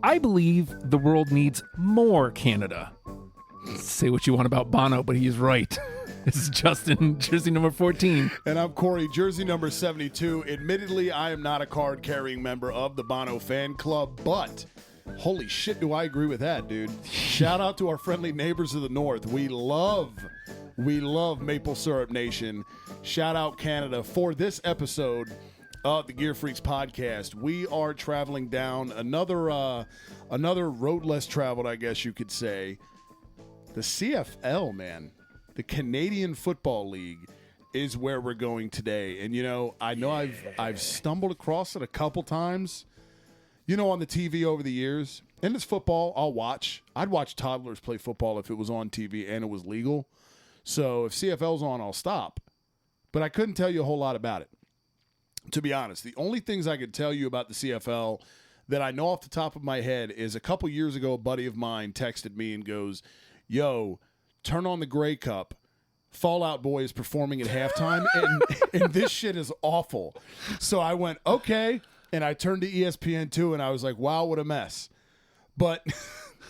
I believe the world needs more Canada. Say what you want about Bono, but he's right. This is Justin, jersey number 14. And I'm Corey, jersey number 72. Admittedly, I am not a card-carrying member of the Bono fan club, but holy shit, do I agree with that, dude. Shout out to our friendly neighbors of the north. We love Maple Syrup Nation. Shout out Canada. For this episode of the Gear Freaks podcast, we are traveling down another road less traveled, I guess you could say. The CFL, man. The Canadian Football League is where we're going today. And, I know I've stumbled across it a couple times, on the TV over the years. And it's football I'll watch. I'd watch toddlers play football if it was on TV and it was legal. So if CFL's on, I'll stop. But I couldn't tell you a whole lot about it, to be honest. The only things I could tell you about the CFL that I know off the top of my head is a couple years ago, a buddy of mine texted me and goes, yo, turn on the Grey Cup. Fall Out Boy is performing at halftime, and this shit is awful. So I went, okay, and I turned to ESPN2, and I was like, wow, what a mess. But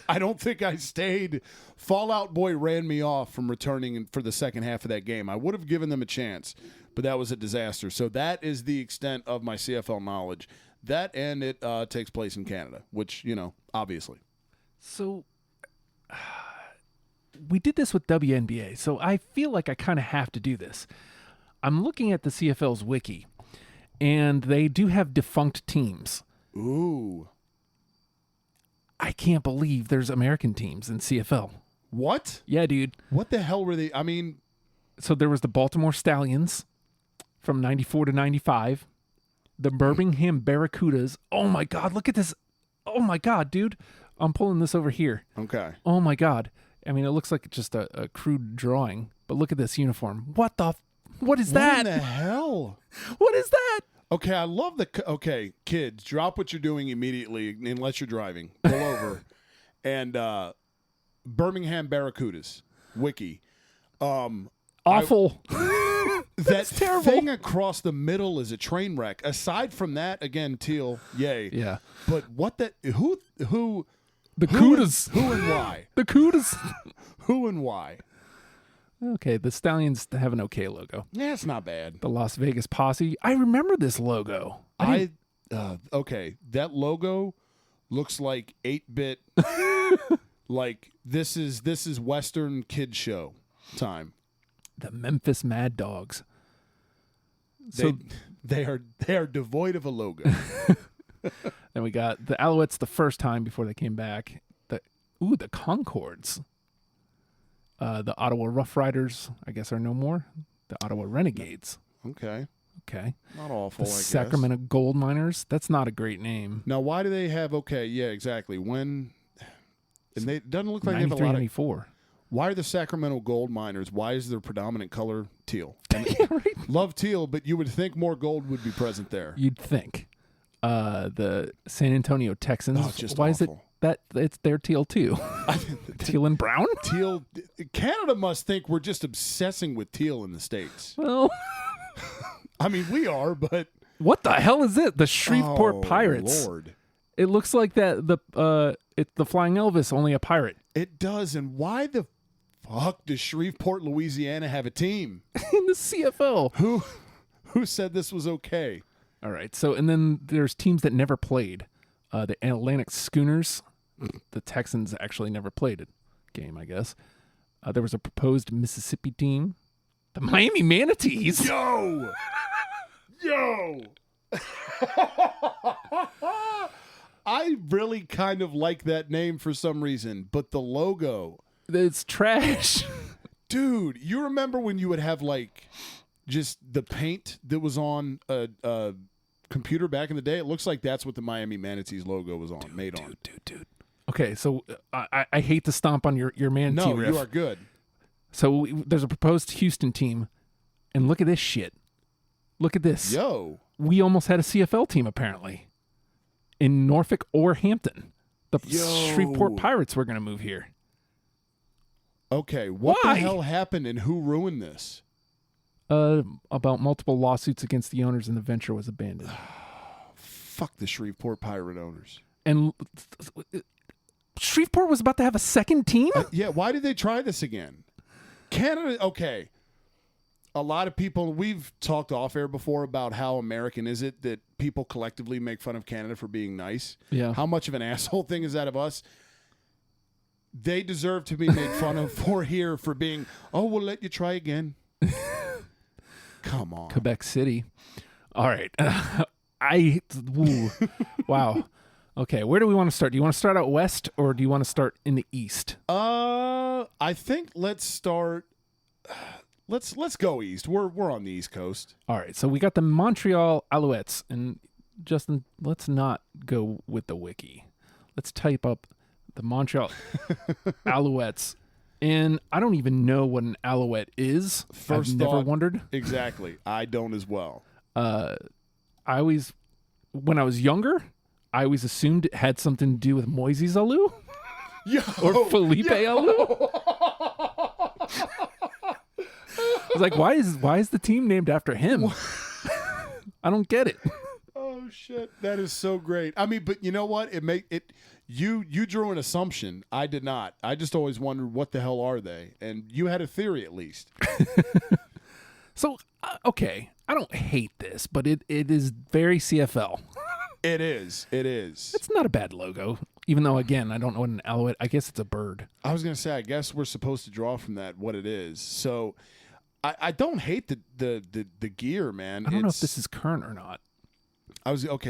I don't think I stayed. Fall Out Boy ran me off from returning for the second half of that game. I would have given them a chance, but that was a disaster. So that is the extent of my CFL knowledge. That and it takes place in Canada, which, obviously. So we did this with WNBA, so I feel like I kind of have to do this. I'm looking at the CFL's wiki, and they do have defunct teams. Ooh. I can't believe there's American teams in CFL. What? Yeah, dude. What the hell were they? I mean, so there was the Baltimore Stallions from 94 to 95, the Birmingham Barracudas. Oh, my God, look at this. Oh, my God, dude. I'm pulling this over here. Okay. Oh, my God. I mean, it looks like just a crude drawing, but look at this uniform. What is that? What in the hell? What is that? Okay, I love okay, kids, drop what you're doing immediately unless you're driving. Pull over. And Birmingham Barracudas, wiki. Awful. That terrible. thing across the middle is a train wreck. Aside from that, again, teal, yay. Yeah. But what that, who? The Cudas. Who and why? The Cudas. Who and why? Okay, the Stallions have an okay logo. Yeah, it's not bad. The Las Vegas Posse. I remember this logo. Okay, that logo looks like 8-bit. Like this is Western kid show time. The Memphis Mad Dogs. They are devoid of a logo. Then we got the Alouettes the first time before they came back. The Concords. The Ottawa Rough Riders, I guess, are no more. The Ottawa Renegades. Okay. Not awful, The I guess. Sacramento Gold Miners. That's not a great name. Now, why do they have, okay, yeah, exactly. When, and they doesn't look like they have a lot of, 94. Why are the Sacramento Gold Miners, why is their predominant color teal? Yeah, right. Love teal, but you would think more gold would be present there. You'd think. The San Antonio Texans. Oh, just why awful. is it that it's their teal too? Teal and brown? Teal. Canada must think we're just obsessing with teal in the States. Well, I mean, we are, but what the hell is it? The Shreveport Pirates. Lord. It looks like that the Flying Elvis, only a pirate. It does, and why the fuck does Shreveport, Louisiana have a team? In the CFL. Who said this was okay? All right. So, and then there's teams that never played. The Atlantic Schooners. The Texans actually never played a game, I guess. There was a proposed Mississippi team. The Miami Manatees. Yo! I really kind of like that name for some reason, but the logo. It's trash. Dude, you remember when you would have like just the paint that was on a computer back in the day? It looks like that's what the Miami Manatees logo was on, made on. Dude. Okay, so I hate to stomp on your manatee riff. No, you are good. So there's a proposed Houston team, and look at this shit. Look at this. Yo. We almost had a CFL team, apparently, in Norfolk or Hampton. The Shreveport Pirates were going to move here. Okay, what Why? the hell happened and who ruined this? About multiple lawsuits against the owners, and the venture was abandoned. Fuck the Shreveport Pirate owners. And Shreveport was about to have a second team? Yeah, why did they try this again? Canada, okay. A lot of people, we've talked off air before about how American is it that people collectively make fun of Canada for being nice. Yeah. How much of an asshole thing is that of us? They deserve to be made fun of for here for being, oh, we'll let you try again. Come on. Quebec City. All right. Wow. Okay, where do we want to start? Do you want to start out west or do you want to start in the east? I think let's start. Let's go east. We're on the East Coast. All right, so we got the Montreal Alouettes, and Justin, let's not go with the wiki. Let's type up the Montreal Alouettes, and I don't even know what an Alouette is. First I've never wondered. Exactly, I don't as well. When I was younger, I always assumed it had something to do with Moises Alou or Felipe Alou. I was like, why is the team named after him? I don't get it. Oh shit, that is so great. I mean, but you know what? You drew an assumption. I did not. I just always wondered what the hell are they, and you had a theory at least. So okay, I don't hate this, but it is very CFL. It is. It's not a bad logo, even though again I don't know what an alouette. I guess it's a bird. I was gonna say. I guess we're supposed to draw from that what it is. So. I don't hate the gear, man. I don't know if this is current or not.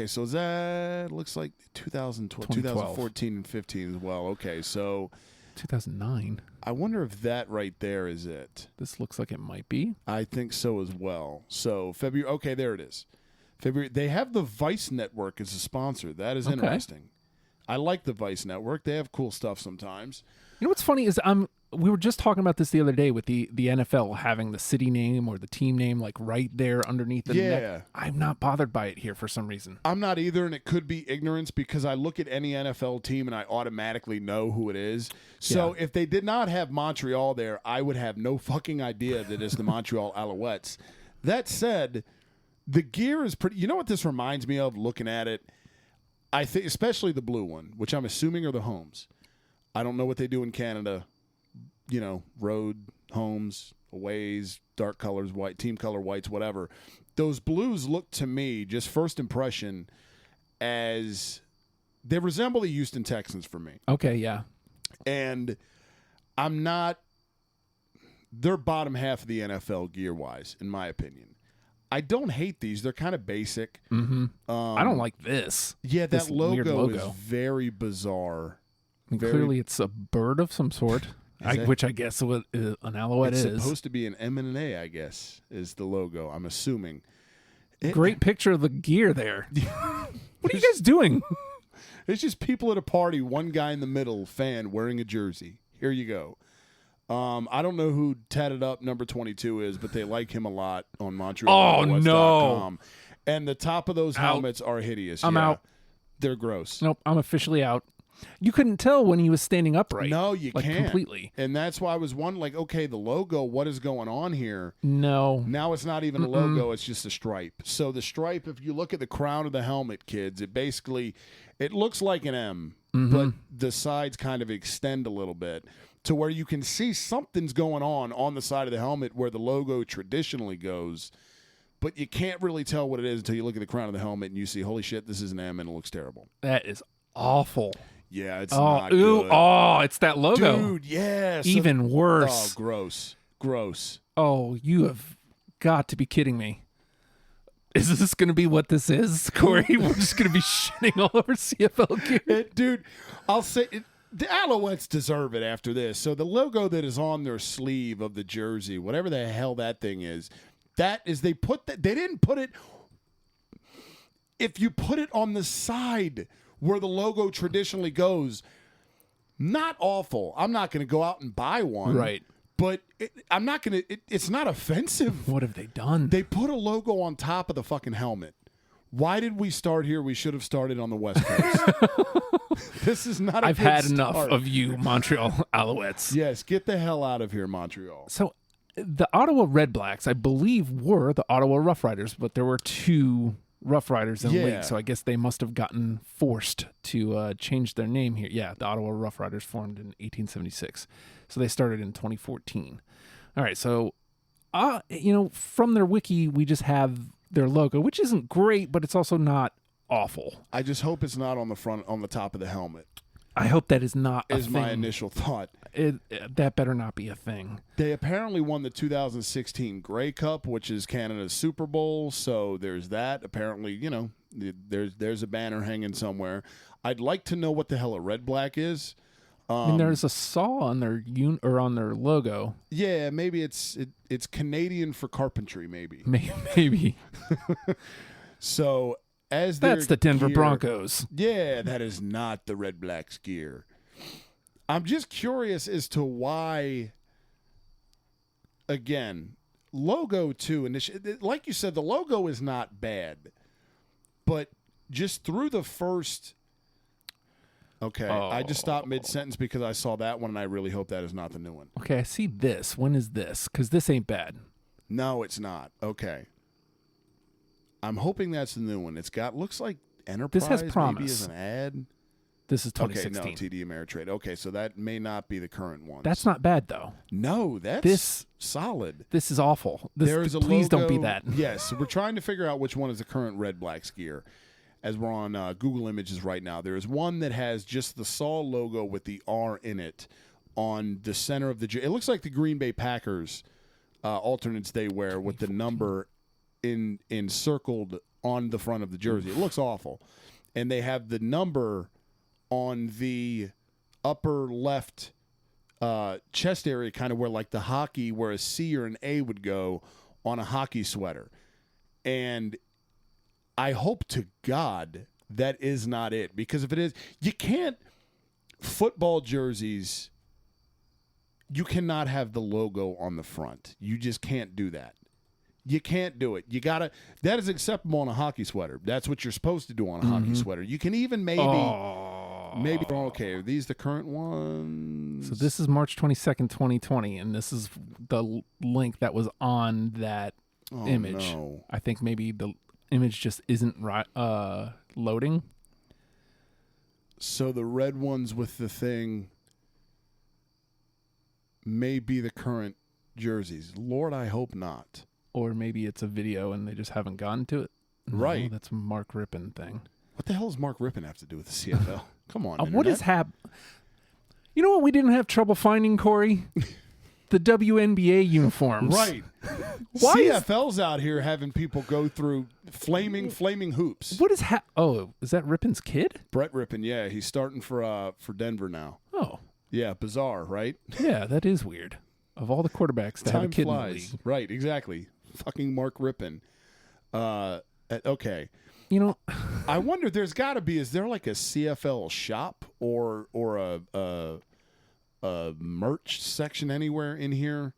So that looks like 2012, 2014 and 15 as well. Okay, so 2009. I wonder if that right there is it. This looks like it might be. I think so as well. So February. Okay, there it is. February. They have the Vice Network as a sponsor. That is interesting. I like the Vice Network. They have cool stuff sometimes. You know what's funny is we were just talking about this the other day with the NFL having the city name or the team name like right there underneath the neck. I'm not bothered by it here for some reason. I'm not either, and it could be ignorance because I look at any NFL team and I automatically know who it is. So if they did not have Montreal there, I would have no fucking idea that it's the Montreal Alouettes. That said, the gear is pretty. You know what this reminds me of looking at it? I think especially the blue one, which I'm assuming are the homes. I don't know what they do in Canada. You know, road, homes, aways, dark colors, white, team color whites, whatever. Those blues look to me, just first impression, as they resemble the Houston Texans for me. Okay, yeah. And I'm not, they're bottom half of the NFL gear-wise, in my opinion. I don't hate these. They're kind of basic. Mm-hmm. I don't like this. Yeah, this that logo is very bizarre. I mean, clearly it's a bird of some sort. Which I guess what an alouette is. It's supposed to be an M and an A, I guess, is the logo. I'm assuming. Great picture of the gear there. What are you guys doing? It's just people at a party, one guy in the middle, fan, wearing a jersey. Here you go. I don't know who tatted up number 22 is, but they like him a lot on Montreal. Oh, no. And the top of those helmets are hideous. I'm out. They're gross. Nope, I'm officially out. You couldn't tell when he was standing upright. No, you can't. Completely. And that's why I was wondering, like, okay, the logo, what is going on here? No. Now it's not even a logo, it's just a stripe. So the stripe, if you look at the crown of the helmet, kids, it looks like an M, but the sides kind of extend a little bit to where you can see something's going on the side of the helmet where the logo traditionally goes, but you can't really tell what it is until you look at the crown of the helmet and you see, holy shit, this is an M and it looks terrible. That is awful. Yeah, it's not good. Oh, it's that logo. Dude, yeah. Even worse. Oh, gross. Oh, you have got to be kidding me. Is this going to be what this is, Corey? We're just going to be shitting all over CFL gear. Dude, I'll say the Alouettes deserve it after this. So the logo that is on their sleeve of the jersey, whatever the hell that thing is, that is they didn't put it. If you put it on the side where the logo traditionally goes, not awful. I'm not going to go out and buy one. Right. But I'm not going to, it's not offensive. What have they done? They put a logo on top of the fucking helmet. Why did we start here? We should have started on the West Coast. This is not a I've good had start. enough of you, Montreal Alouettes. Yes, get the hell out of here, Montreal. So the Ottawa Red Blacks, I believe, were the Ottawa Rough Riders, but there were two Rough Riders in the Yeah. league, so I guess they must have gotten forced to change their name here. Yeah, the Ottawa Rough Riders formed in 1876, so they started in 2014. All right, so from their wiki, we just have their logo, which isn't great, but it's also not awful. I just hope it's not on the top of the helmet. I hope that is not a Is thing. my initial thought. That better not be a thing. They apparently won the 2016 Grey Cup, which is Canada's Super Bowl. So there's that. Apparently, there's a banner hanging somewhere. I'd like to know what the hell a red black is. I mean, there's a saw on their on their logo. Yeah, maybe it's Canadian for carpentry. Maybe. Maybe. So as that's the Denver gear, Broncos. Yeah, that is not the Red Blacks gear. I'm just curious as to why. Again, logo too, and like you said, the logo is not bad, but just through the first. Okay, I just stopped mid-sentence because I saw that one, and I really hope that is not the new one. Okay, I see this. When is this? Because this ain't bad. No, it's not. Okay. I'm hoping that's the new one. Looks like Enterprise. This has promise. Maybe as an ad. This is 2016. Okay, no, TD Ameritrade. Okay, so that may not be the current one. That's not bad, though. No, that's solid. This is awful. There's a please logo, don't be that. Yes, we're trying to figure out which one is the current Red Blacks gear. As we're on Google Images right now, there is one that has just the Saw logo with the R in it on the center of the. It looks like the Green Bay Packers alternates they wear with the number encircled on the front of the jersey. It looks awful, and they have the number on the upper left chest area, kind of where like the hockey, where a C or an A would go on a hockey sweater, and I hope to God that is not it, because if it is, you can't football jerseys. You cannot have the logo on the front. You just can't do that. You can't do it. You gotta. That is acceptable on a hockey sweater. That's what you're supposed to do on a hockey sweater. You can even maybe. Okay, are these the current ones? So this is March 22nd, 2020, and this is the link that was on that image. No. I think maybe the image just isn't loading. So the red ones with the thing may be the current jerseys. Lord, I hope not. Or maybe it's a video and they just haven't gotten to it. No, Right. That's a Mark Rippon thing. What the hell does Mark Rippon have to do with the CFL? Come on, What is Internet. You know what we didn't have trouble finding, Corey? The WNBA uniforms. Right. Why is- CFL's out here having people go through flaming hoops. What is is that Rippon's kid? Brett Rippon, yeah, he's starting for Denver now. Oh. Yeah, bizarre, right? Yeah, that is weird. Of all the quarterbacks to have a Time kid in the flies. league. Right, exactly. Fucking Mark Rippon. Okay. You know, I wonder, there's got to be, is there like a CFL shop or a merch section anywhere in here?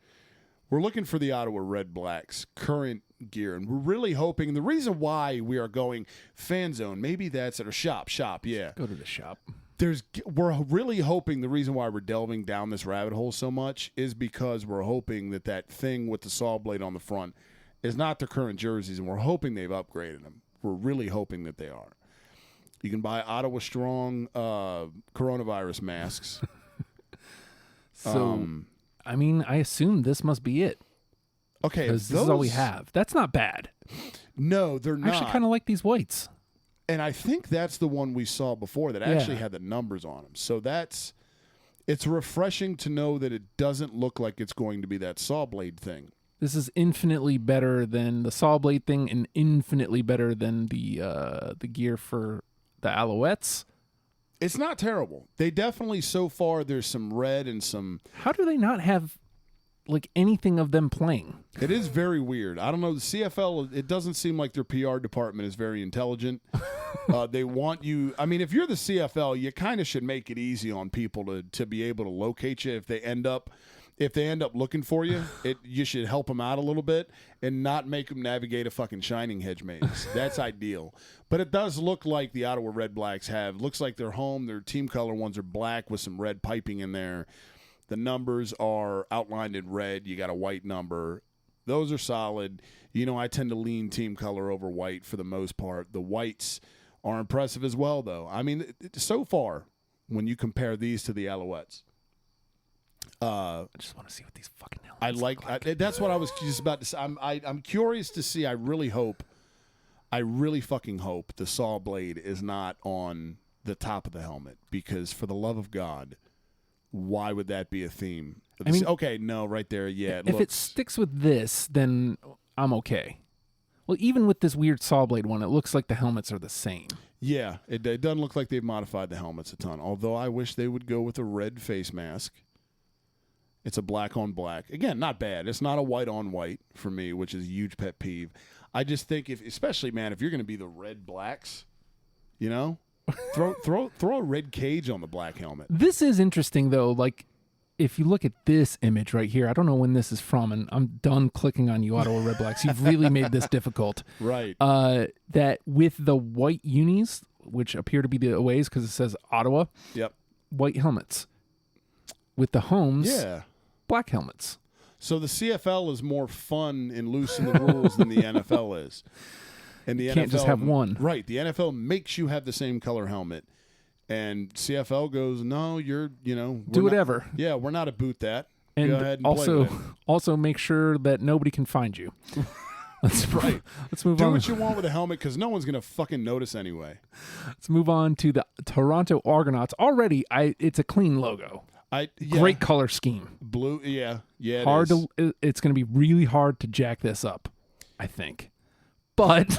We're looking for the Ottawa Red Blacks current gear, and we're really hoping, the reason why we are going fan zone, maybe that's at a shop, yeah. go to the shop. We're really hoping, the reason why we're delving down this rabbit hole so much is because we're hoping that thing with the saw blade on the front is not their current jerseys, and we're hoping they've upgraded them. We're really hoping that they are. You can buy Ottawa Strong coronavirus masks. So, I mean, I assume this must be it. Okay, Because this is all we have. That's not bad. No, they're I not. actually kind of like these whites. And I think that's the one we saw before that actually had the numbers on them. So it's refreshing to know that it doesn't look like it's going to be that saw blade thing. This is infinitely better than the saw blade thing, and infinitely better than the gear for the Alouettes. It's not terrible. They definitely, so far, there's some red and some... How do they not have like anything of them playing? It is very weird. I don't know. The CFL, it doesn't seem like their PR department is very intelligent. They want you... I mean, if you're the CFL, you kind of should make it easy on people to be able to locate you if they end up looking for you. You should help them out a little bit and not make them navigate a fucking Shining Hedge maze. That's ideal. But it does look like the Ottawa Red Blacks looks like their home. Their team color ones are black with some red piping in there. The numbers are outlined in red. You got a white number. Those are solid. You know, I tend to lean team color over white for the most part. The whites are impressive as well, though. I mean, so far, when you compare these to the Alouettes, I just want to see what these fucking helmets look like. That's what I was just about to say. I'm curious to see. I really fucking hope the saw blade is not on the top of the helmet, because for the love of God, why would that be a theme? I mean, okay, no, right there, yeah. If it sticks with this, then I'm okay. Well, even with this weird saw blade one, it looks like the helmets are the same. Yeah, it doesn't look like they've modified the helmets a ton, although I wish they would go with a red face mask. It's a black on black. Again, not bad. It's not a white on white for me, which is a huge pet peeve. I just think especially, man, if you're going to be the red blacks, you know, throw a red cage on the black helmet. This is interesting, though. Like, if you look at this image right here, I don't know when this is from, and I'm done clicking on you, Ottawa Red Blacks. You've really made this difficult. Right. That with the white unis, which appear to be the aways because it says Ottawa, yep, white helmets. With the homes, yeah, black helmets. So the CFL is more fun and loose in the rules than the NFL is. And the you can't NFL, just have one. Right. The NFL makes you have the same color helmet. And CFL goes, no, do whatever. Yeah, we're not about that. And go ahead and also make sure that nobody can find you. Let's move on. Do what you want with a helmet, because no one's gonna fucking notice anyway. Let's move on to the Toronto Argonauts. Already, it's a clean logo. Great color scheme. Blue, yeah. It's going to be really hard to jack this up, I think. But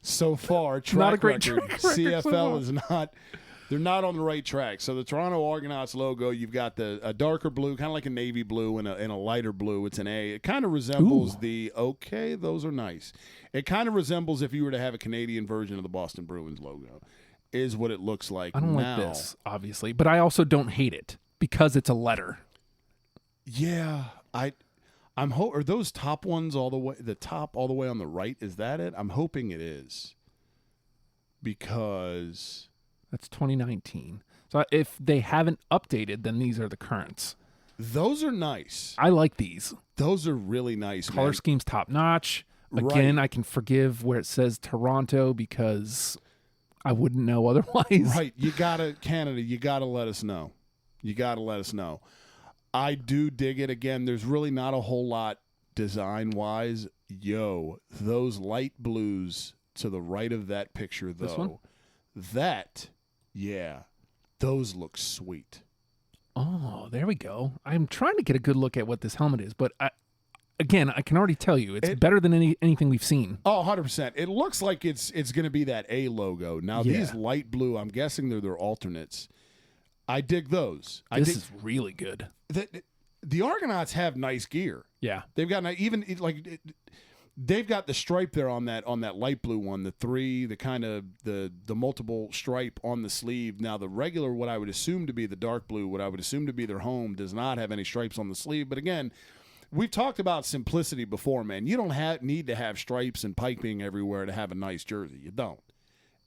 so far, not a great record, track CFL is not. They're not on the right track. So the Toronto Argonauts logo, you've got a darker blue, kind of like a navy blue, and a lighter blue. It's an A. It kind of resembles those are nice. It kind of resembles if you were to have a Canadian version of the Boston Bruins logo, is what it looks like. I don't like this, obviously, but I also don't hate it because it's a letter. Yeah, I'm are those top ones all the way on the right? Is that it? I'm hoping it is, because that's 2019. So if they haven't updated, then these are the currents. Those are nice. I like these. Those are really nice. Color scheme's top notch. Again, I can forgive where it says Toronto because I wouldn't know otherwise. Right. Canada, you gotta let us know. I do dig it. Again, there's really not a whole lot design-wise. Those light blues to the right of that picture, though. Those look sweet. Oh, there we go. I'm trying to get a good look at what this helmet is, but I can already tell you it's better than anything we've seen. Oh, 100%. It looks like it's going to be that A logo. Now, these light blue, I'm guessing they're their alternates. I dig those. This is really good. The Argonauts have nice gear. Yeah. They've got they've got the stripe there on that light blue one, the multiple stripe on the sleeve. Now the regular, what I would assume to be the dark blue, what I would assume to be their home, does not have any stripes on the sleeve. But again, we've talked about simplicity before, man. You don't need to have stripes and piping everywhere to have a nice jersey. You don't.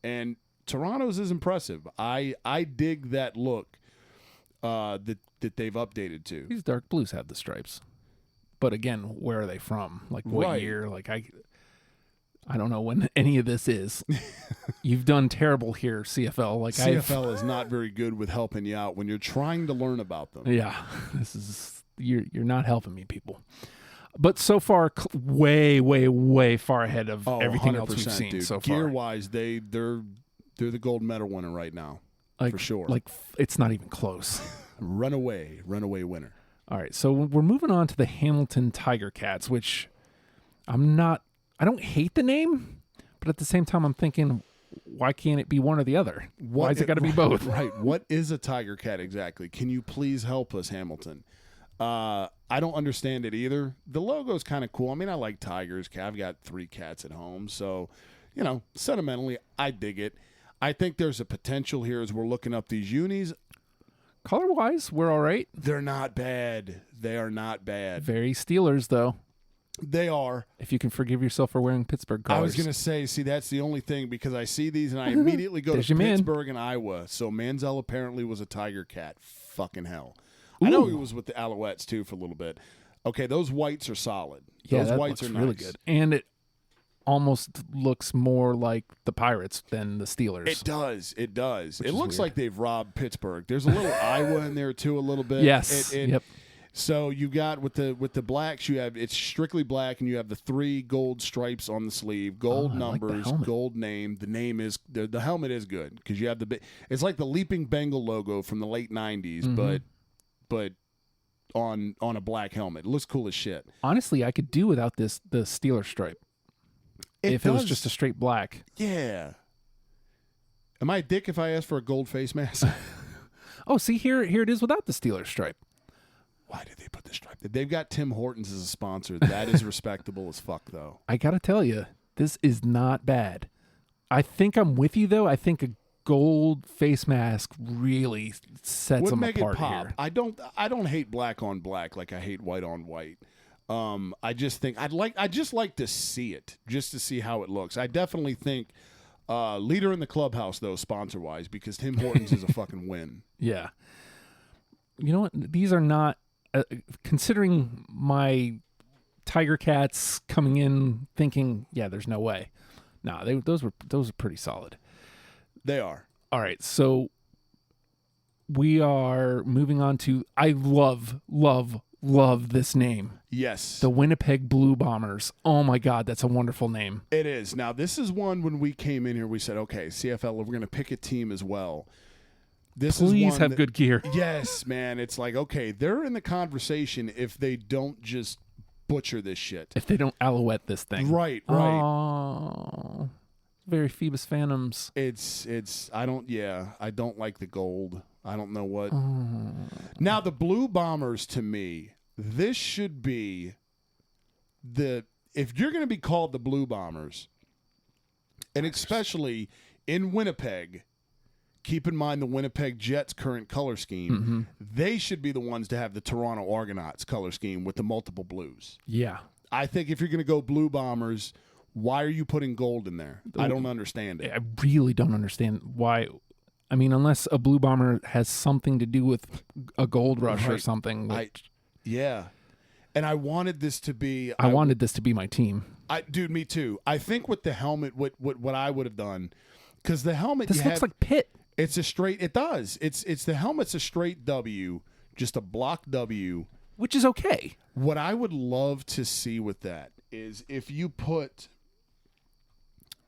And Toronto's is impressive. I dig that look that they've updated to. These dark blues have the stripes. But again, where are they from? Like what year? Like I don't know when any of this is. You've done terrible here, CFL. Like CFL is not very good with helping you out when you're trying to learn about them. Yeah. This is you're not helping me, people. But so far, way, way, way far ahead of everything else we've seen so far. Gear-wise, they're the gold medal winner right now, for sure. Like it's not even close. runaway winner. All right, so we're moving on to the Hamilton Tiger Cats, which I don't hate the name, but at the same time, I'm thinking, why can't it be one or the other? Why has it got to be both? Right. What is a Tiger Cat exactly? Can you please help us, Hamilton? I don't understand it either. The logo's kind of cool. I mean, I like tigers. I've got 3 cats at home, so, sentimentally, I dig it. I think there's a potential here as we're looking up these unis. Color-wise, we're all right. They're not bad. They are not bad. Very Steelers, though. They are. If you can forgive yourself for wearing Pittsburgh colors. I was going to say, that's the only thing, because I see these and I immediately go to Pittsburgh and Iowa. So Manziel apparently was a Tiger Cat. Fucking hell. Ooh. I know he was with the Alouettes, too, for a little bit. Okay, those whites are solid. Yeah, Those that whites looks are really nice. good. And it almost looks more like the Pirates than the Steelers. It does. It does. It is looks weird. like they've robbed Pittsburgh. There's a little Iowa in there too, a little bit. Yes. Yep. So you got with the blacks, you have it's strictly black, and you have the 3 gold stripes on the sleeve, gold I like the numbers, helmet. gold name. The name is the helmet is good because you have it's like the Leaping Bengal logo from the late '90s, Mm-hmm. but on a black helmet. It looks cool as shit. Honestly, I could do without the Steeler stripe if it was just a straight black. Yeah. Am I a dick if I ask for a gold face mask? Oh, see, here it is without the Steeler stripe. Why did they put the stripe? They've got Tim Hortons as a sponsor. That is respectable as fuck, though. I got to tell you, this is not bad. I think I'm with you, though. I think a gold face mask really sets Would them make apart it pop. here. I don't hate black on black like I hate white on white. I just think I just like to see it, just to see how it looks. I definitely think leader in the clubhouse though, sponsor wise, because Tim Hortons is a fucking win. Yeah. You know what? These are not, considering my Tiger Cats coming in thinking, yeah, there's no way. Nah, those are pretty solid. They are. All right, so we are moving on to, I love this name. Yes. The Winnipeg Blue Bombers. Oh my God, that's a wonderful name. It is. Now, this is one when we came in here, we said, okay, CFL, we're going to pick a team as well. This Please is one have that- good gear. Yes, man. It's like, okay, they're in the conversation if they don't just butcher this shit. If they don't alouette this thing. Right. Oh, very Phoebus Phantoms. I don't like the gold. I don't know what. Now, the Blue Bombers, to me, this should be if you're going to be called the Blue Bombers, and especially in Winnipeg, keep in mind the Winnipeg Jets' current color scheme, they should be the ones to have the Toronto Argonauts color scheme with the multiple blues. Yeah. I think if you're going to go Blue Bombers, why are you putting gold in there? I don't understand it. I really don't understand why. I mean, unless a Blue Bomber has something to do with a gold rush or Right. something. Yeah. And I wanted this to be I wanted this to be my team. dude, me too. I think with the helmet, what I would have done, because the helmet This looks like Pitt. it's a straight. It does. It's the helmet's a straight W, just a block W. Which is okay. What I would love to see with that is if you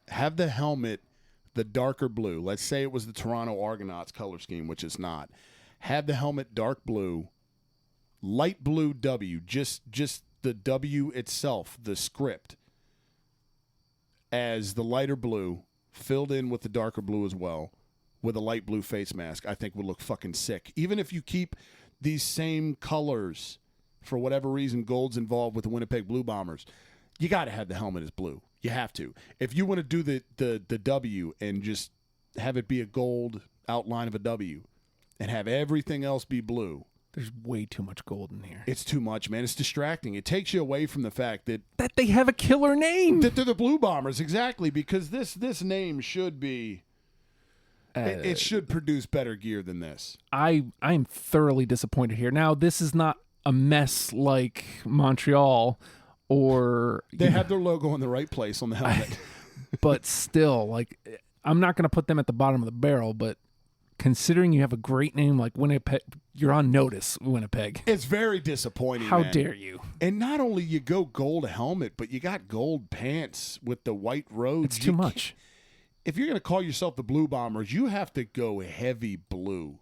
have the helmet the darker blue. Let's say it was the Toronto Argonauts color scheme, which it's not. Have the helmet dark blue, light blue W, just the W itself, the script, as the lighter blue, filled in with the darker blue as well, with a light blue face mask, I think would look fucking sick. Even if you keep these same colors, for whatever reason, gold's involved with the Winnipeg Blue Bombers, you got to have the helmet as blue. You have to. If you want to do the W and just have it be a gold outline of a W and have everything else be blue, There's way too much gold in here. it's too much, man. It's distracting. It takes you away from the fact that They have a killer name. they're the Blue Bombers, exactly, because this name should be it should produce better gear than this. I'm thoroughly disappointed here. Now, this is not a mess like Montreal or They have their logo in the right place on the helmet. but still, like, I'm not going to put them at the bottom of the barrel, but considering you have a great name like Winnipeg, you're on notice, Winnipeg. It's very disappointing. How man. dare you? And not only you go gold helmet, but you got gold pants with the white roads. It's too much. If you're going to call yourself the Blue Bombers, you have to go heavy blue.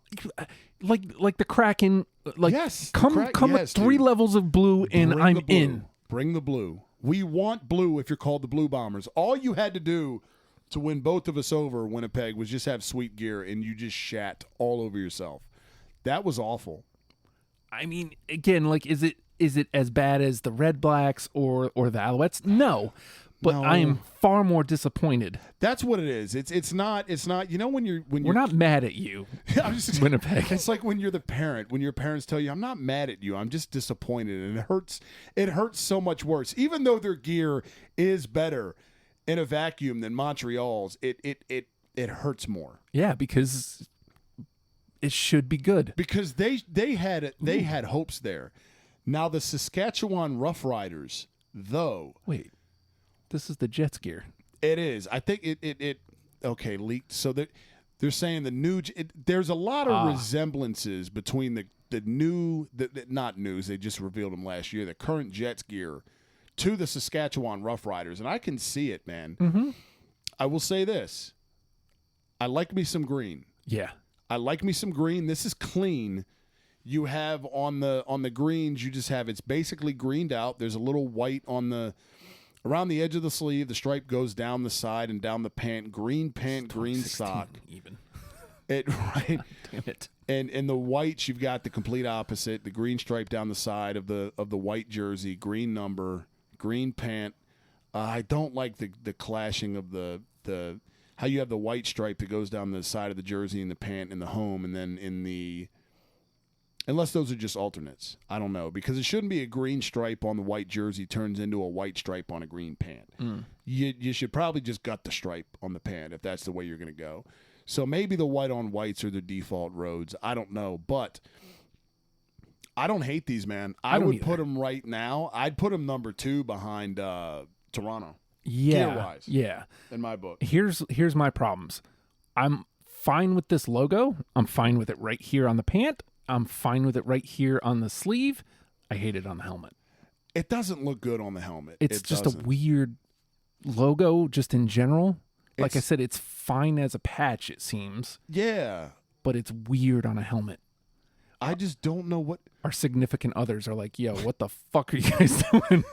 Like the Kraken, like Yes, come yes, with 3 dude. levels of blue and Bring I'm the blue. in. Bring the blue. We want blue if you're called the Blue Bombers. All you had to do to win both of us over, Winnipeg, was just have sweet gear, and you just shat all over yourself. That was awful. I mean, again, like, is it as bad as the Red Blacks or the Alouettes? No. But No. I am far more disappointed. That's what it is. It's not. You know, when We're not mad at you, I'm just, Winnipeg. It's like when you're the parent. When your parents tell you, "I'm not mad at you. I'm just disappointed," and it hurts. It hurts so much worse. Even though their gear is better in a vacuum than Montreal's, it hurts more Yeah, because it should be good. because they had hopes there. Now the Saskatchewan Roughriders, though. Wait, this is the Jets gear. It is. I think it okay, leaked. So they're saying the new there's a lot of resemblances between the new not news, they just revealed them last year, the current Jets gear to the Saskatchewan Roughriders, and I can see it, man. Mm-hmm. I will say this. I like me some green. Yeah. I like me some green. This is clean. You have on the greens, you just have, it's basically greened out. There's a little white around the edge of the sleeve. The stripe goes down the side and down the pant. Green pant, green sock. Even. Right. Damn it. And in the whites, you've got the complete opposite. The green stripe down the side of the white jersey, green number, green pant. I don't like the clashing of the how you have the white stripe that goes down the side of the jersey and the pant in the home, and then in the, unless those are just alternates. I don't know, because it shouldn't be a green stripe on the white jersey turns into a white stripe on a green pant. You should probably just gut the stripe on the pant if that's the way you're going to go. So maybe the white on whites are the default roads. I don't know, but I don't hate these, man. I would put them right now. I'd put them number 2 behind Toronto. Yeah, gear-wise, yeah. In my book. Here's my problems. I'm fine with this logo. I'm fine with it right here on the pant. I'm fine with it right here on the sleeve. I hate it on the helmet. It doesn't look good on the helmet. It's just a weird logo just in general. Like I said, it's fine as a patch, it seems. Yeah. But it's weird on a helmet. I just don't know what... Our significant others are like, yo, what the fuck are you guys doing?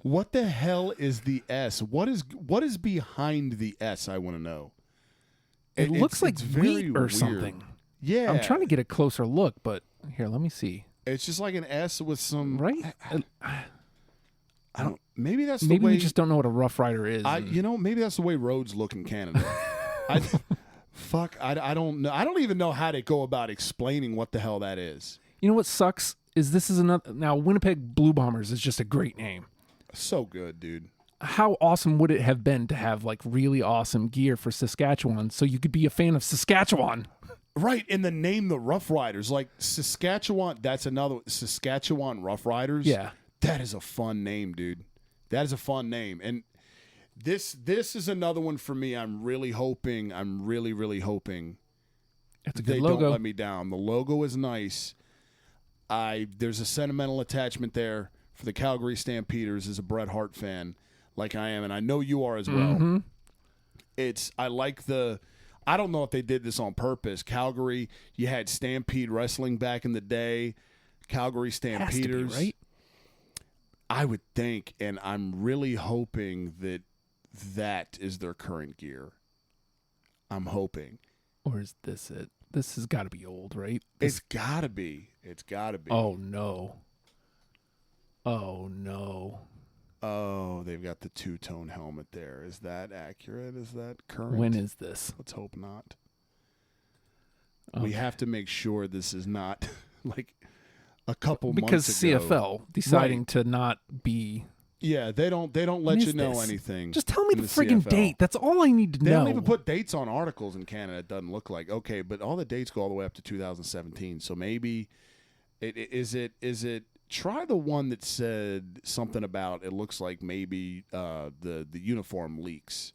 What the hell is the S? What is behind the S, I want to know. It looks like wheat or weird. something. Yeah. I'm trying to get a closer look, but here, let me see. It's just like an S with some... Right? I don't... Maybe that's the maybe way... we just don't know what a Rough Rider is. Maybe that's the way roads look in Canada. I don't know. I don't even know how to go about explaining what the hell that is. You know what sucks? Is this is another... Now, Winnipeg Blue Bombers is just a great name. So good, dude. How awesome would it have been to have, like, really awesome gear for Saskatchewan so you could be a fan of Saskatchewan? Right, and the name the Rough Riders. Like, Saskatchewan, that's another... Saskatchewan Rough Riders? Yeah. That is a fun name, dude. That is a fun name. And this is another one for me. I'm really hoping... It's a good they logo. don't let me down. The logo is nice. There's a sentimental attachment there for the Calgary Stampeders as a Bret Hart fan, like I am, and I know you are as well. Mm-hmm. I like the... I don't know if they did this on purpose. Calgary, you had Stampede Wrestling back in the day. Calgary Stampeders. Has to be, right? I would think, and I'm really hoping that is their current gear. I'm hoping. Or is this it? This has got to be old, right? It's got to be. It's got to be. Oh, no. Oh, no. Oh, they've got the two-tone helmet there. Is that accurate? Is that current? When is this? Let's hope not. Okay. We have to make sure this is not like a couple because months ago. CFL deciding to not be... Yeah, they don't let you know this? anything. Just tell me the friggin' date. That's all I need to They know. don't even put dates on articles in Canada. It doesn't look like. Okay, but all the dates go all the way up to 2017. So maybe is it try the one that said something about it looks like maybe the uniform leaks.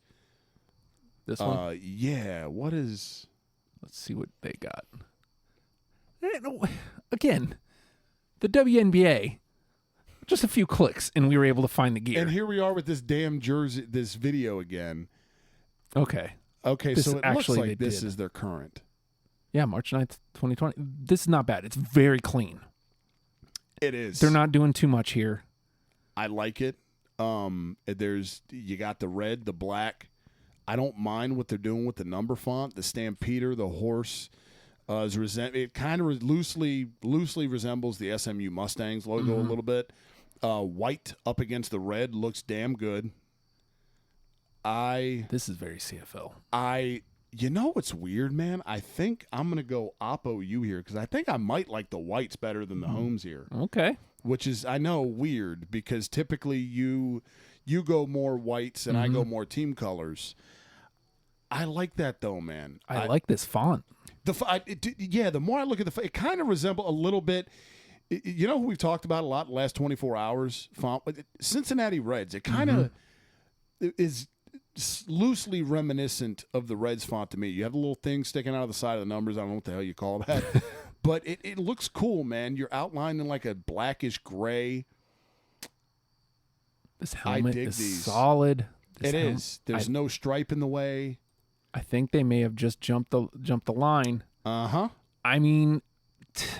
This one? Yeah, what is... Let's see what they got. Again, the WNBA... Just a few clicks, and we were able to find the gear. And here we are with this damn jersey, this video again. Okay, so it looks like this is their current. Yeah, March 9th, 2020. This is not bad. It's very clean. It is. They're not doing too much here. I like it. You got the red, the black. I don't mind what they're doing with the number font, the Stampeder, the horse. It kind of loosely resembles the SMU Mustangs logo a little bit. White up against the red looks damn good. This is very CFL. You know what's weird, man? I think I'm going to go Oppo U here because I think I might like the whites better than the homes here. Okay. Which is, I know, weird because typically you go more whites and I go more team colors. I like that though, man. I like this font. The more I look at it kind of resembles a little bit. You know who we've talked about a lot the last 24 hours? Cincinnati Reds. It kind of is loosely reminiscent of the Reds font to me. You have the little thing sticking out of the side of the numbers. I don't know what the hell you call that. But it looks cool, man. You're outlined in like a blackish gray. This helmet is solid. It is. There's no stripe in the way. I think they may have just jumped the line. Uh-huh. I mean,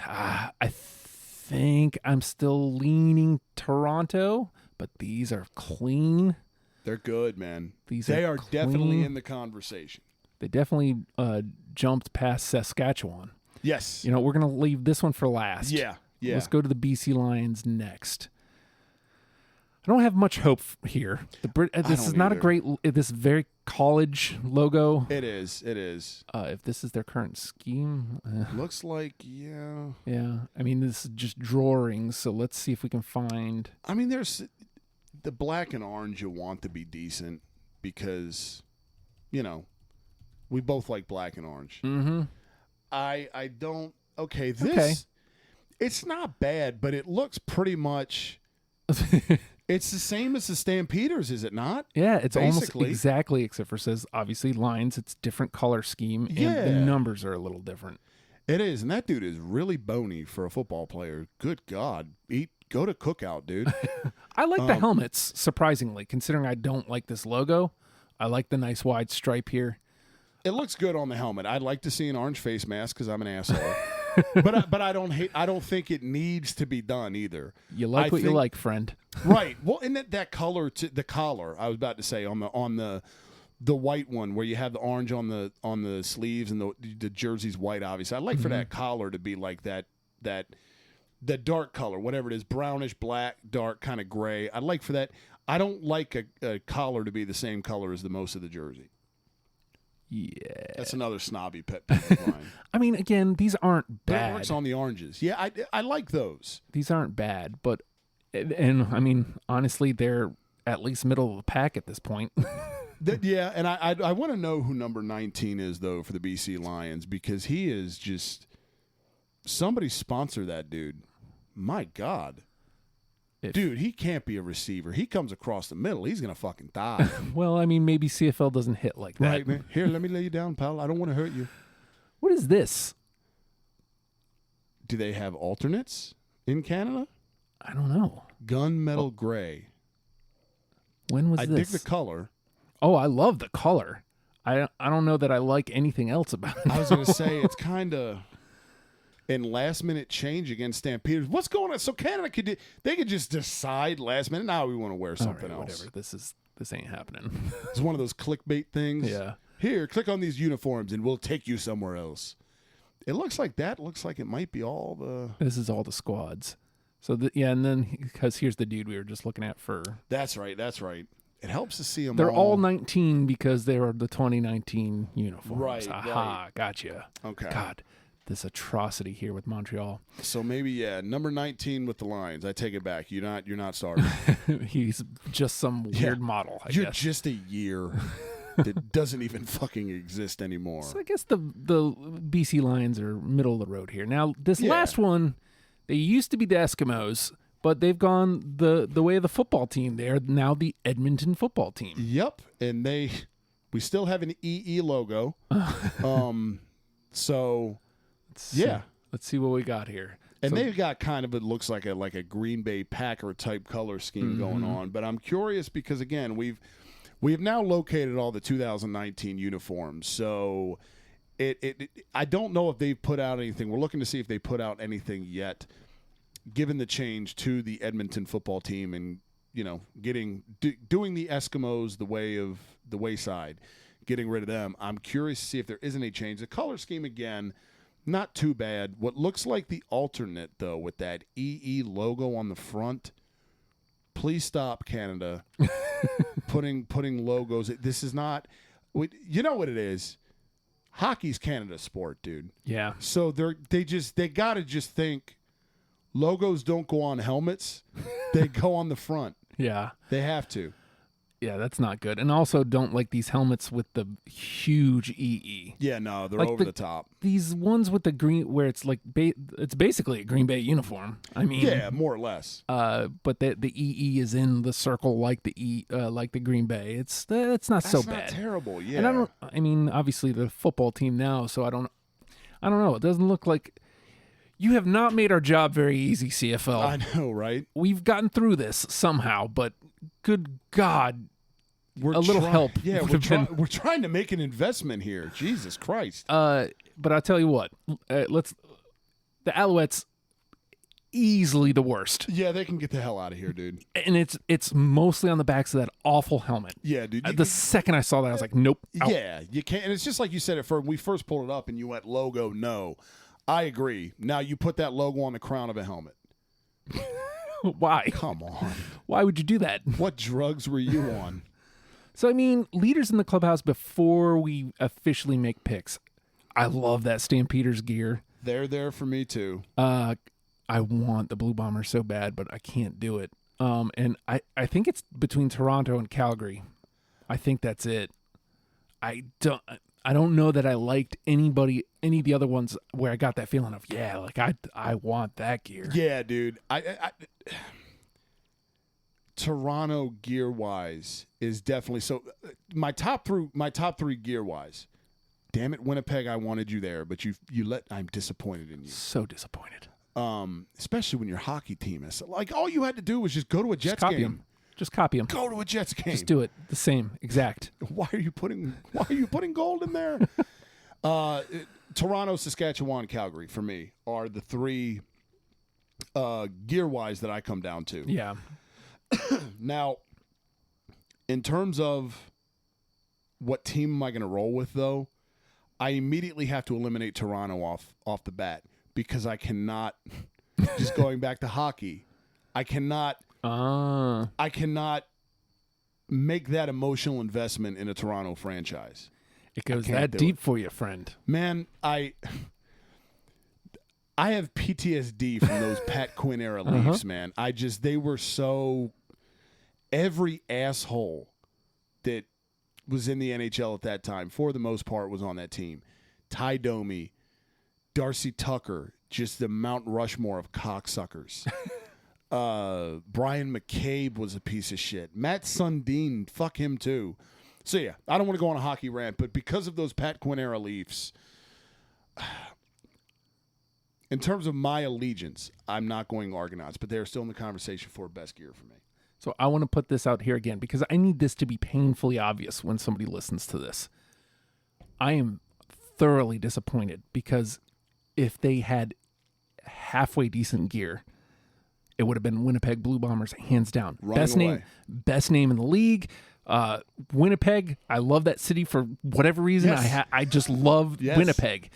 I think I'm still leaning Toronto, but these are clean. They're good, man. They are definitely in the conversation. They definitely jumped past Saskatchewan. Yes. You know, we're going to leave this one for last. Yeah. Let's go to the BC Lions next. I don't have much hope here. This is not a great. This very college logo. It is. If this is their current scheme, looks like yeah. I mean, this is just drawings. So let's see if we can find. I mean, there's the black and orange. You want to be decent because, you know, we both like black and orange. Mm-hmm. I don't. Okay, this. It's not bad, but it looks pretty much. It's the same as the Stampeders, is it not? Yeah, it's basically. Almost exactly, except for says obviously Lions. It's different color scheme, and the numbers are a little different. It is, and that dude is really bony for a football player. Good God, go to Cookout, dude. I like the helmets, surprisingly, considering I don't like this logo. I like the nice wide stripe here. It looks good on the helmet. I'd like to see an orange face mask because I'm an asshole. but I don't think it needs to be done either. You like what you like, friend. Right. Well, and that color the collar, I was about to say on the white one where you have the orange on the sleeves and the jersey's white, obviously. I'd like for that collar to be like that dark color, whatever it is, brownish, black, dark, kind of gray. I'd like for that. I don't like a collar to be the same color as the most of the jersey. Yeah. That's another snobby pet peeve of mine. I mean, again, these aren't bad. But it works on the oranges. Yeah, I like those. These aren't bad, but, and I mean, honestly, they're at least middle of the pack at this point. Yeah, and I want to know who number 19 is, though, for the BC Lions, because he is just, somebody sponsor that dude. My God. Dude, he can't be a receiver. He comes across the middle. He's going to fucking die. Well, I mean, maybe CFL doesn't hit like that. Right, man. Here, let me lay you down, pal. I don't want to hurt you. What is this? Do they have alternates in Canada? I don't know. Gunmetal gray. When was this? I dig the color. Oh, I love the color. I don't know that I like anything else about it. I was going to say, it's kind of... And last-minute change against Stampeders. What's going on? So Canada could just decide last minute. Now we want to wear something else. Whatever. This ain't happening. It's one of those clickbait things. Yeah. Here, click on these uniforms, and we'll take you somewhere else. It looks like that. Looks like it might be all the. This is all the squads. So and then because here's the dude we were just looking at for. That's right. It helps to see them. They're all 19 because they are the 2019 uniforms. Right. Aha, gotcha. Okay. God. This atrocity here with Montreal. So maybe number 19 with the Lions. I take it back. You're not sorry. He's just some weird model. You're just a year that doesn't even fucking exist anymore. So I guess the BC Lions are middle of the road here. Now this last one, they used to be the Eskimos, but they've gone the way of the football team. They're now the Edmonton football team. Yep, and we still have an EE logo. So. Let's see what we got here. And they've got kind of, it looks like a Green Bay Packer type color scheme going on. But I'm curious because again, we've now located all the 2019 uniforms. So I don't know if they've put out anything. We're looking to see if they put out anything yet, given the change to the Edmonton football team and doing the Eskimos the wayside, getting rid of them. I'm curious to see if there is any change. The color scheme again. Not too bad. What looks like the alternate, though, with that EE logo on the front, please stop, Canada, putting logos. This is not – you know what it is? Hockey's Canada's sport, dude. Yeah. So they got to just think logos don't go on helmets. They go on the front. Yeah. They have to. Yeah, that's not good. And also don't like these helmets with the huge EE. Yeah, no, they're Like over the top. These ones with the green, where it's like it's basically a Green Bay uniform. I mean, Yeah, more or less. But the EE is in the circle like the Green Bay. It's not so That's not bad. terrible. Yeah, And I mean, obviously the football team now, so I don't know. It doesn't look like you have not made our job very easy, CFL. I know, right? We've gotten through this somehow, but good God. We're A little help Yeah, would have been- we're trying to make an investment here. Jesus Christ. But I'll tell you what, the Alouettes easily the worst, Yeah, they can get the hell out of here, dude. and it's mostly on the backs of that awful helmet. Yeah, dude. The second I saw that, I was like, nope. Out. Yeah, you can't. And it's just like you said it when we first pulled it up, and you went logo. No, I agree. Now you put that logo on the crown of a helmet. Why? Come on. Why would you do that? What drugs were you on? So I mean, leaders in the clubhouse before we officially make picks. I love that Stampeders gear. They're there for me too. I want the Blue Bombers so bad, but I can't do it. And I think it's between Toronto and Calgary. I think that's it. I don't know that I liked any of the other ones where I got that feeling of, yeah, like I want that gear. Yeah, dude. I Toronto gear wise is definitely so. My top three gear wise. Damn it, Winnipeg! I wanted you there, but you let. I'm disappointed in you. So disappointed. Especially when your hockey team is like all you had to do was just go to a Jets game. Just copy them. Go to a Jets game. Just do it. The same exact. Why are you putting gold in there? Toronto, Saskatchewan, Calgary for me are the three gear wise that I come down to. Yeah. Now, in terms of what team am I going to roll with, though, I immediately have to eliminate Toronto off the bat because I cannot. Just going back to hockey, I cannot make that emotional investment in a Toronto franchise. It goes that deep for you, friend. Man, I have PTSD from those Pat Quinn era Leafs, man. They were so. Every asshole that was in the NHL at that time, for the most part, was on that team. Ty Domi, Darcy Tucker, just the Mount Rushmore of cocksuckers. Brian McCabe was a piece of shit. Matt Sundin, fuck him too. So yeah, I don't want to go on a hockey rant, but because of those Pat Quinn era Leafs, in terms of my allegiance, I'm not going Argonauts, but they're still in the conversation for best gear for me. So I want to put this out here again because I need this to be painfully obvious when somebody listens to this. I am thoroughly disappointed because if they had halfway decent gear, it would have been Winnipeg Blue Bombers, hands down. Best name in the league. Winnipeg, I love that city for whatever reason. Yes. I just love Winnipeg.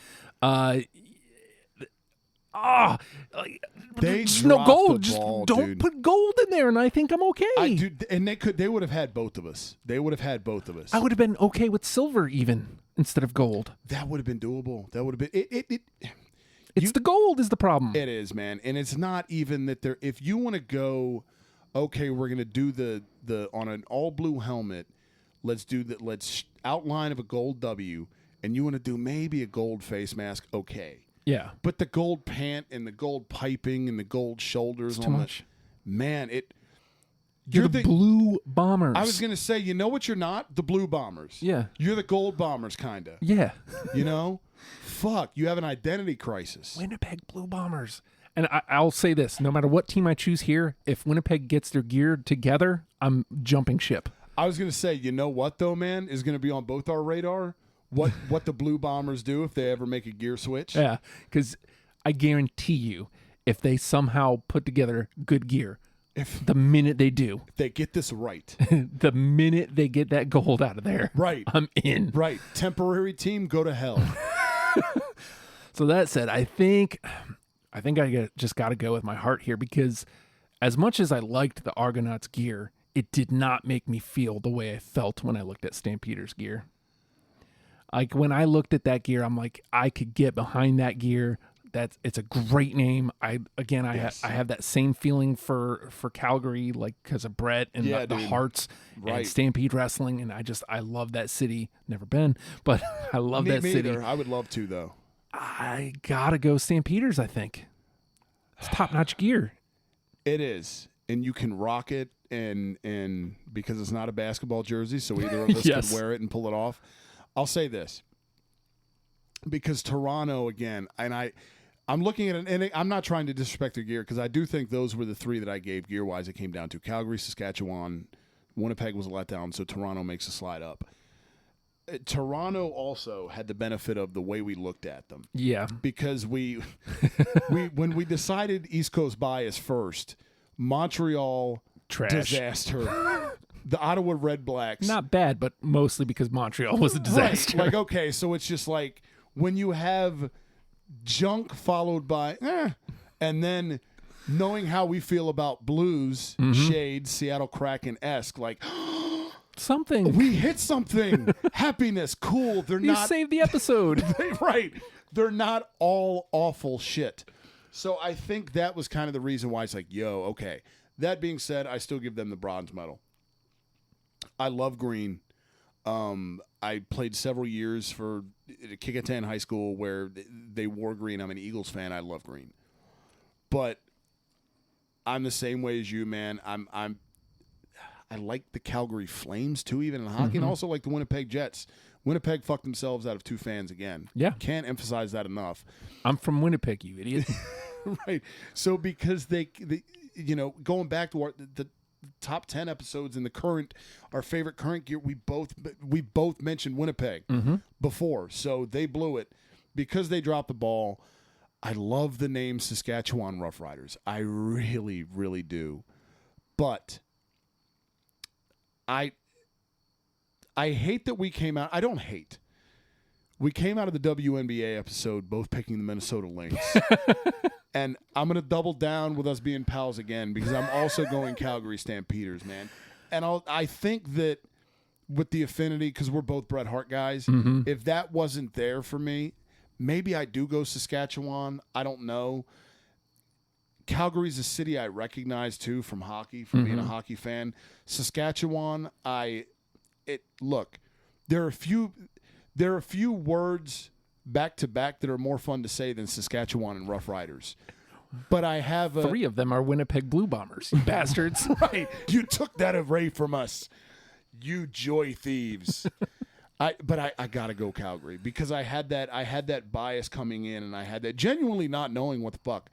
They no gold. The ball, just don't dude. put gold in there, and I think I'm okay. They would have had both of us. I would have been okay with silver even instead of gold. That would have been doable. That would have been It's the gold is the problem. It is, man, and it's not even that they're. If you want to go, okay, we're gonna do the on an all blue helmet. Let's do that. Let's outline of a gold W, and you want to do maybe a gold face mask. Okay. Yeah. But the gold pant and the gold piping and the gold shoulders it's too much. Man, You're the Blue Bombers. I was going to say, you know what you're not? The Blue Bombers. Yeah. You're the Gold Bombers, kind of. Yeah. You know? Fuck, you have an identity crisis. Winnipeg Blue Bombers. And I'll say this, no matter what team I choose here, if Winnipeg gets their gear together, I'm jumping ship. I was going to say, you know what, though, man, is going to be on both our radar? What the Blue Bombers do if they ever make a gear switch? Yeah, because I guarantee you, if they somehow put together good gear, the minute they do, if they get this right, the minute they get that gold out of there, right, I'm in. Right, temporary team, go to hell. So that said, I think I just got to go with my heart here because as much as I liked the Argonauts gear, it did not make me feel the way I felt when I looked at Stampeders gear. Like when I looked at that gear, I'm like, I could get behind that gear. it's a great name. I Yes. have that same feeling for Calgary, like because of Brett and Yeah, the dude. Hearts Right. and Stampede Wrestling, and I love that city. Never been, but I love that Me city. either. I would love to though. I gotta go Stampeders. I think it's top notch gear. It is, and you can rock it, and because it's not a basketball jersey, so either of us Yes. could wear it and pull it off. I'll say this, because Toronto again, and I'm looking at it, and I'm not trying to disrespect their gear because I do think those were the three that I gave gear wise. It came down to Calgary, Saskatchewan, Winnipeg was a letdown, so Toronto makes a slide up. Toronto also had the benefit of the way we looked at them. Yeah, Because we when we decided East Coast bias first, Montreal Trash. disaster, the Ottawa Red Blacks, not bad, but mostly because Montreal was a disaster. Right. Like, okay, so it's just like when you have junk followed by and then knowing how we feel about Blues, Shades, Seattle Kraken-esque, like Something. we hit something, happiness, cool. They're You not saved the episode. right. They're not all awful shit. So I think that was kind of the reason why it's like, yo, okay. That being said, I still give them the bronze medal. I love green. I played several years for Kickintan High School where they wore green. I'm an Eagles fan. I love green. But I'm the same way as you, man. I like the Calgary Flames too, even in hockey, and also like the Winnipeg Jets. Winnipeg fucked themselves out of 2 fans again. Yeah. Can't emphasize that enough. I'm from Winnipeg, you idiot. Right. So because they going back to the top 10 episodes in our favorite current gear, we both mentioned Winnipeg before. So they blew it because they dropped the ball. I love the name Saskatchewan Roughriders. I really, really do. But I hate that we came out. I don't hate. We came out of the WNBA episode both picking the Minnesota Lynx. And I'm going to double down with us being pals again because I'm also going Calgary Stampeders, man. And I think that with the affinity, because we're both Bret Hart guys, if that wasn't there for me, maybe I do go Saskatchewan. I don't know. Calgary's a city I recognize too from hockey, from being a hockey fan. Saskatchewan, look, there are a few words back to back that are more fun to say than Saskatchewan and Rough Riders. But I have 3 of them are Winnipeg Blue Bombers, you bastards. right. You took that away from us, you joy thieves. But I gotta go Calgary because I had that bias coming in, and I had that genuinely not knowing what the fuck.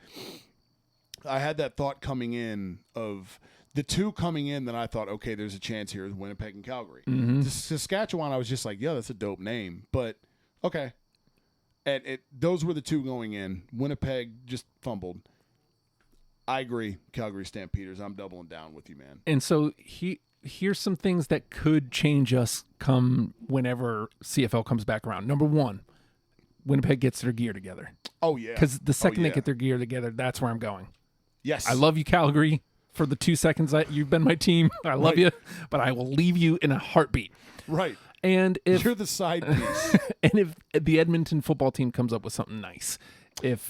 I had that thought coming in of the 2 coming in that I thought, okay, there's a chance here is Winnipeg and Calgary. The Saskatchewan, I was just like, yeah, that's a dope name, but okay. And those were the 2 going in. Winnipeg just fumbled. I agree, Calgary Stampeders. I'm doubling down with you, man. And so here's some things that could change us come whenever CFL comes back around. Number 1, Winnipeg gets their gear together. Oh, yeah. Because the second yeah. they get their gear together, that's where I'm going. Yes. I love you, Calgary. For the 2 seconds you've been my team, I love you, but I will leave you in a heartbeat. Right. And if You're the side piece. and if the Edmonton football team comes up with something nice, if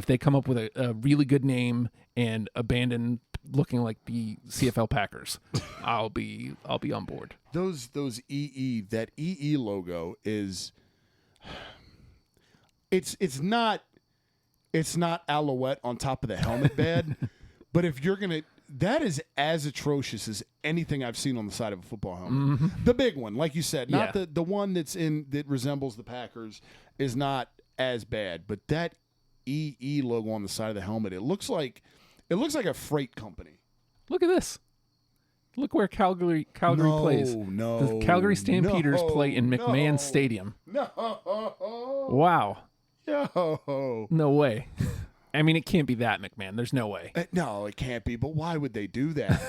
they come up with a really good name and abandon looking like the CFL Packers, I'll be on board. Those that EE logo is it's not Alouette on top of the helmet bed, but if you're gonna, that is as atrocious as anything I've seen on the side of a football helmet. The big one, like you said, not the one that resembles the Packers is not as bad, but that EE logo on the side of the helmet, it looks like a freight company. Look at this. Look where Calgary plays. The Calgary Stampeders play in McMahon Stadium. No. Wow. No. No way. I mean, it can't be that, McMahon. There's no way. No, it can't be. But why would they do that?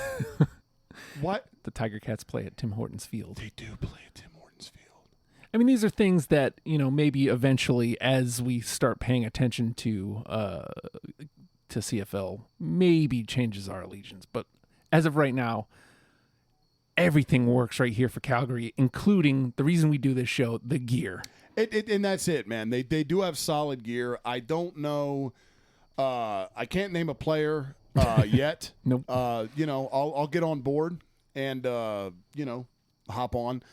What? The Tiger Cats play at Tim Hortons Field. They do play at Tim Hortons Field. I mean, these are things that, maybe eventually as we start paying attention to CFL, maybe changes our allegiance. But as of right now, everything works right here for Calgary, including the reason we do this show, the gear. And that's it, man. They do have solid gear. I don't know. I can't name a player yet. Nope. I'll get on board and hop on.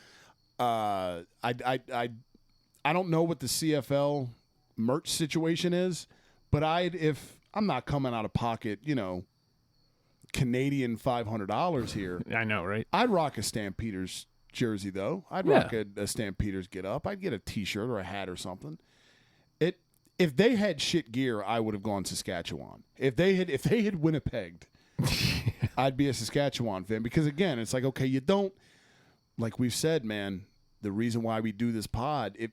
I don't know what the CFL merch situation is, but if I'm not coming out of pocket, Canadian $500 here. I know, right? I'd rock a Stampeders jersey though. I'd rock a Stampeders get up. I'd get a T-shirt or a hat or something. If they had shit gear, I would have gone Saskatchewan. If they had Winnipegged, I'd be a Saskatchewan fan because again, it's like okay, you don't like we've said, man. The reason why we do this pod, if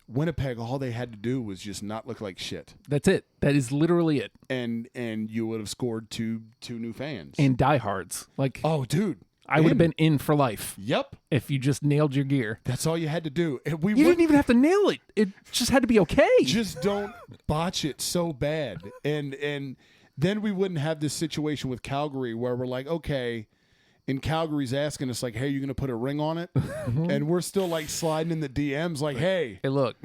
Winnipeg, all they had to do was just not look like shit. That's it. That is literally it. And you would have scored two new fans and diehards. Like, oh, dude. I would have been in for life. Yep. If you just nailed your gear. That's all you had to do. You didn't even have to nail it. It just had to be okay. Just don't botch it so bad. And then we wouldn't have this situation with Calgary where we're like, okay, and Calgary's asking us like, hey, you going to put a ring on it? And we're still like sliding in the DMs like, hey, look.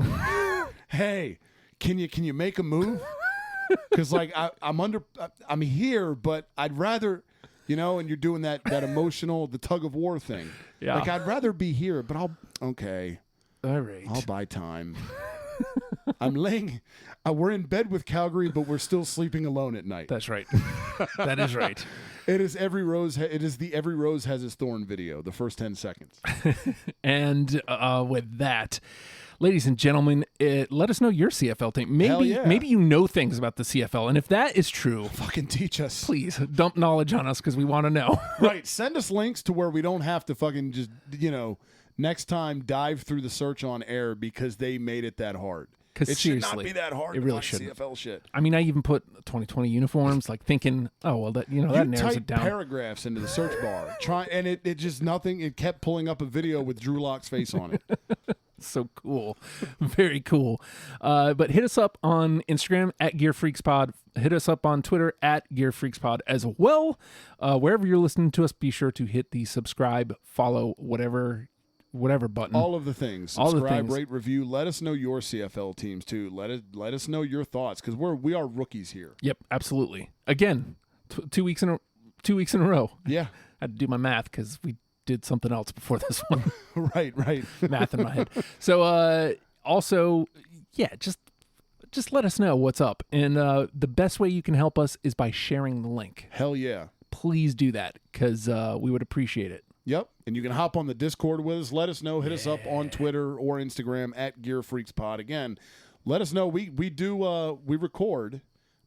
Hey, can you make a move? Because like I'm here, but I'd rather... and you're doing that emotional, the tug of war thing. Yeah. Like, I'd rather be here, but okay. All right. I'll buy time. We're in bed with Calgary, but we're still sleeping alone at night. That's right. That is right. It is the Every Rose Has Its Thorn video, the first 10 seconds. And with that, ladies and gentlemen, let us know your CFL team. Maybe you know things about the CFL, and if that is true, fucking teach us. Please dump knowledge on us because we want to know. Right, send us links to where we don't have to fucking just next time dive through the search on air because they made it that hard. Because seriously, should not be that hard. It really should. shouldn't. CFL shit. I mean, I even put 2020 uniforms, like thinking, oh well, that that narrows it down. Paragraphs into the search bar, and it just nothing. It kept pulling up a video with Drew Lock's face on it. So cool. Very cool. But hit us up on Instagram at GearFreaksPod. Hit us up on Twitter at GearFreaksPod as well. Wherever you're listening to us, be sure to hit the subscribe, follow, whatever button. All of the things. Subscribe, rate, review. Let us know your CFL teams too. Let us know your thoughts because we are rookies here. Yep, absolutely. Again, 2 weeks in a row. Yeah. I had to do my math because we did something else before this one. Right. Math in my head. So also, yeah, just let us know what's up. And the best way you can help us is by sharing the link. Hell yeah. Please do that because we would appreciate it. Yep. And you can hop on the Discord with us. Let us know. Hit us up on Twitter or Instagram at GearFreaksPod. Again, let us know. We record,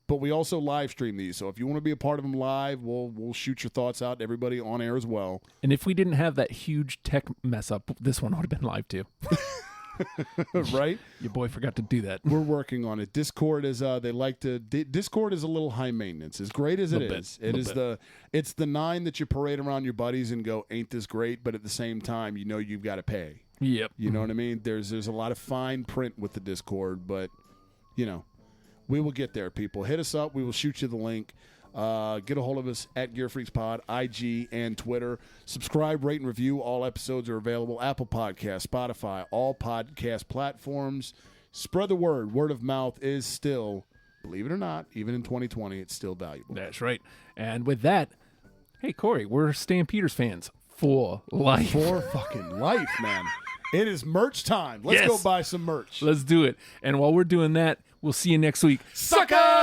but we also live stream these. So if you want to be a part of them live, we'll shoot your thoughts out to everybody on air as well. And if we didn't have that huge tech mess up, this one would have been live too. Right? Your boy forgot to do that. We're working on it. Discord is Discord is a little high maintenance. As great as it is. It's the 9 that you parade around your buddies and go, ain't this great? But at the same time, you've got to pay. Yep. You know what I mean? There's a lot of fine print with the Discord, but we will get there, people. Hit us up. We will shoot you the link. Get a hold of us at GearFreaksPod, IG, and Twitter. Subscribe, rate, and review. All episodes are available. Apple Podcasts, Spotify, all podcast platforms. Spread the word. Word of mouth is still, believe it or not, even in 2020, it's still valuable. That's right. And with that, hey, Corey, we're Stampeders fans for life. For fucking life, man. It is merch time. Let's go buy some merch. Let's do it. And while we're doing that, we'll see you next week. SUCKAS!